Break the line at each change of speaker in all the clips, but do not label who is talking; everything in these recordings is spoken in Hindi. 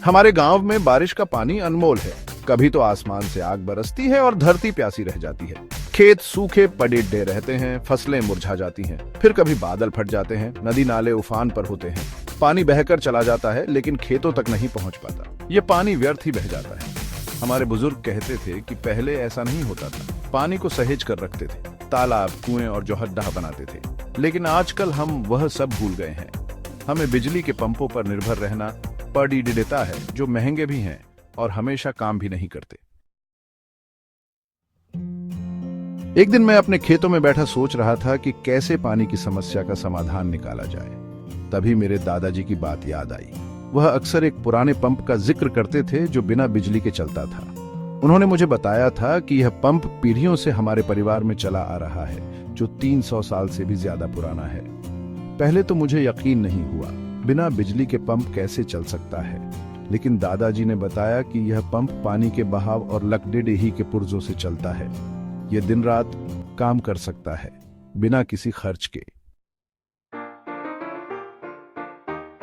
हमारे गांव में बारिश का पानी अनमोल है। कभी तो आसमान से आग बरसती है और धरती प्यासी रह जाती है। खेत सूखे पड़े रहते हैं, फसलें मुरझा जाती हैं। फिर कभी बादल फट जाते हैं, नदी नाले उफान पर होते हैं। पानी बहकर चला जाता है लेकिन खेतों तक नहीं पहुंच पाता। ये पानी व्यर्थ ही बह जाता है। हमारे बुजुर्ग कहते थे कि पहले ऐसा नहीं होता था। पानी को सहेज कर रखते थे, तालाब, कुएं और जोहड्डा बनाते थे। लेकिन आजकल हम वह सब भूल गए हैं। हमें बिजली के पंपों पर निर्भर रहना पड़ता है, जो महंगे भी हैं और हमेशा काम भी नहीं करते। एक दिन मैं अपने खेतों में बैठा सोच रहा था कि कैसे पानी की समस्या का समाधान निकाला जाए। तभी मेरे दादाजी की बात याद आई। वह अक्सर एक पुराने पंप का जिक्र करते थे जो बिना बिजली के चलता था। उन्होंने मुझे बताया था कि यह पंप पीढ़ियों से हमारे परिवार में चला आ रहा है, जो 300 साल से भी ज्यादा पुराना है। पहले तो मुझे यकीन नहीं हुआ, बिना बिजली के पंप कैसे चल सकता है। लेकिन दादाजी ने बताया कि यह पंप पानी के बहाव और लकड़ीडेही के पुर्जों से चलता है। यह दिन रात काम कर सकता है, बिना किसी खर्च के।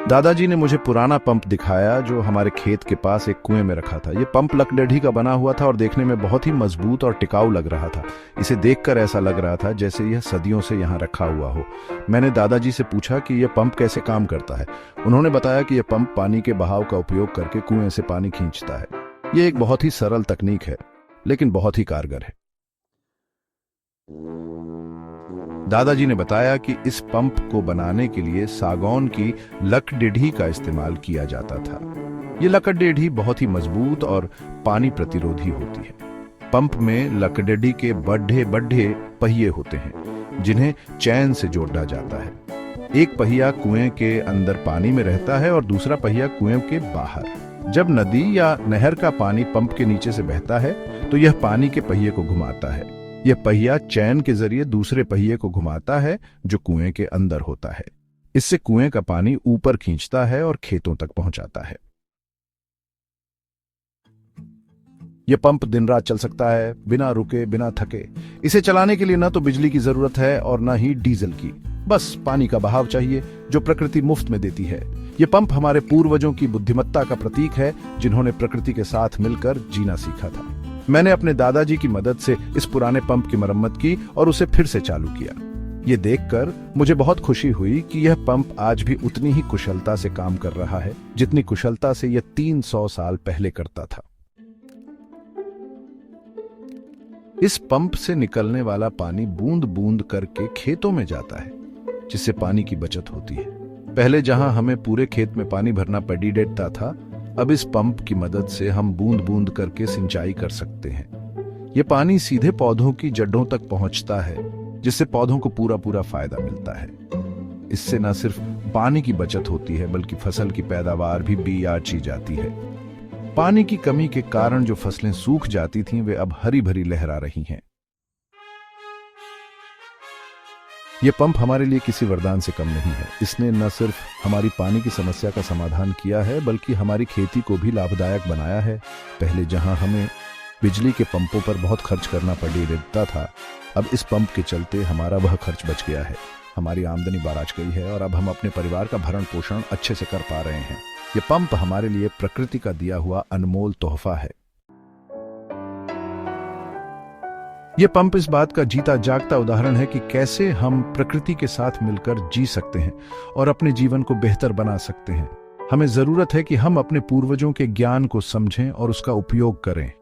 दादाजी ने मुझे पुराना पंप दिखाया जो हमारे खेत के पास एक कुएं में रखा था। यह पंप लकड़ी का बना हुआ था और देखने में बहुत ही मजबूत और टिकाऊ लग रहा था। इसे देखकर ऐसा लग रहा था जैसे यह सदियों से यहाँ रखा हुआ हो। मैंने दादाजी से पूछा कि यह पंप कैसे काम करता है। उन्होंने बताया कि यह पंप पानी के बहाव का उपयोग करके कुएं से पानी खींचता है। यह एक बहुत ही सरल तकनीक है, लेकिन बहुत ही कारगर है। दादाजी ने बताया कि इस पंप को बनाने के लिए सागौन की लकड़ीडेही का इस्तेमाल किया जाता था। ये लकड़ीडेही बहुत ही मजबूत और पानी प्रतिरोधी होती है। पंप में लकड़ीडेही के बड़े बड़े पहिए होते हैं, जिन्हें चैन से जोड़ा जाता है। एक पहिया कुएं के अंदर पानी में रहता है और दूसरा पहिया कुएं के बाहर। जब नदी या नहर का पानी पंप के नीचे से बहता है तो यह पानी के पहिए को घुमाता है। यह पहिया चैन के जरिए दूसरे पहिए को घुमाता है जो कुएं के अंदर होता है। इससे कुएं का पानी ऊपर खींचता है और खेतों तक पहुंचाता है। यह पंप दिन रात चल सकता है, बिना रुके, बिना थके। इसे चलाने के लिए न तो बिजली की जरूरत है और न ही डीजल की। बस पानी का बहाव चाहिए, जो प्रकृति मुफ्त में देती है। यह पंप हमारे पूर्वजों की बुद्धिमत्ता का प्रतीक है, जिन्होंने प्रकृति के साथ मिलकर जीना सीखा था। मैंने अपने दादाजी की मदद से इस पुराने पंप की मरम्मत की और उसे फिर से चालू किया। ये देखकर मुझे बहुत खुशी हुई कि यह पंप आज भी उतनी ही कुशलता से काम कर रहा है, जितनी कुशलता से यह 300 साल पहले करता था। इस पंप से निकलने वाला पानी बूंद बूंद करके खेतों में जाता है, जिससे पानी की बचत होती है। पहले जहां हमें पूरे खेत में पानी भरना पड़ता था, अब इस पंप की मदद से हम बूंद बूंद करके सिंचाई कर सकते हैं। यह पानी सीधे पौधों की जड़ों तक पहुंचता है, जिससे पौधों को पूरा पूरा फायदा मिलता है। इससे न सिर्फ पानी की बचत होती है, बल्कि फसल की पैदावार भी बेआची जाती है। पानी की कमी के कारण जो फसलें सूख जाती थीं, वे अब हरी भरी लहरा रही हैं। यह पंप हमारे लिए किसी वरदान से कम नहीं है। इसने न सिर्फ हमारी पानी की समस्या का समाधान किया है, बल्कि हमारी खेती को भी लाभदायक बनाया है। पहले जहां हमें बिजली के पंपों पर बहुत खर्च करना पड़ता था, अब इस पंप के चलते हमारा वह खर्च बच गया है। हमारी आमदनी बाराज गई है और अब हम अपने परिवार का भरण पोषण अच्छे से कर पा रहे हैं। यह पंप हमारे लिए प्रकृति का दिया हुआ अनमोल तोहफा है। यह पंप इस बात का जीता जागता उदाहरण है कि कैसे हम प्रकृति के साथ मिलकर जी सकते हैं और अपने जीवन को बेहतर बना सकते हैं। हमें जरूरत है कि हम अपने पूर्वजों के ज्ञान को समझें और उसका उपयोग करें।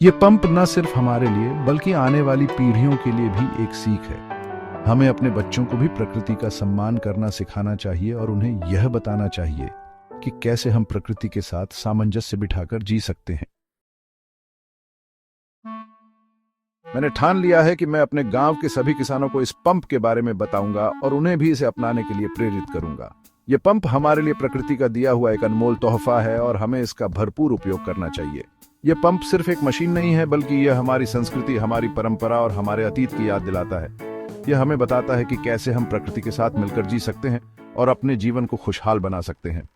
यह पंप न सिर्फ हमारे लिए, बल्कि आने वाली पीढ़ियों के लिए भी एक सीख है। हमें अपने बच्चों को भी प्रकृति का सम्मान करना सिखाना चाहिए और उन्हें यह बताना चाहिए कि कैसे हम प्रकृति के साथ सामंजस्य बिठाकर जी सकते हैं। मैंने ठान लिया है कि मैं अपने गांव के सभी किसानों को इस पंप के बारे में बताऊंगा और उन्हें भी इसे अपनाने के लिए प्रेरित करूंगा। यह पंप हमारे लिए प्रकृति का दिया हुआ एक अनमोल तोहफा है और हमें इसका भरपूर उपयोग करना चाहिए। यह पंप सिर्फ एक मशीन नहीं है, बल्कि यह हमारी संस्कृति, हमारी परंपरा और हमारे अतीत की याद दिलाता है। यह हमें बताता है कि कैसे हम प्रकृति के साथ मिलकर जी सकते हैं और अपने जीवन को खुशहाल बना सकते हैं।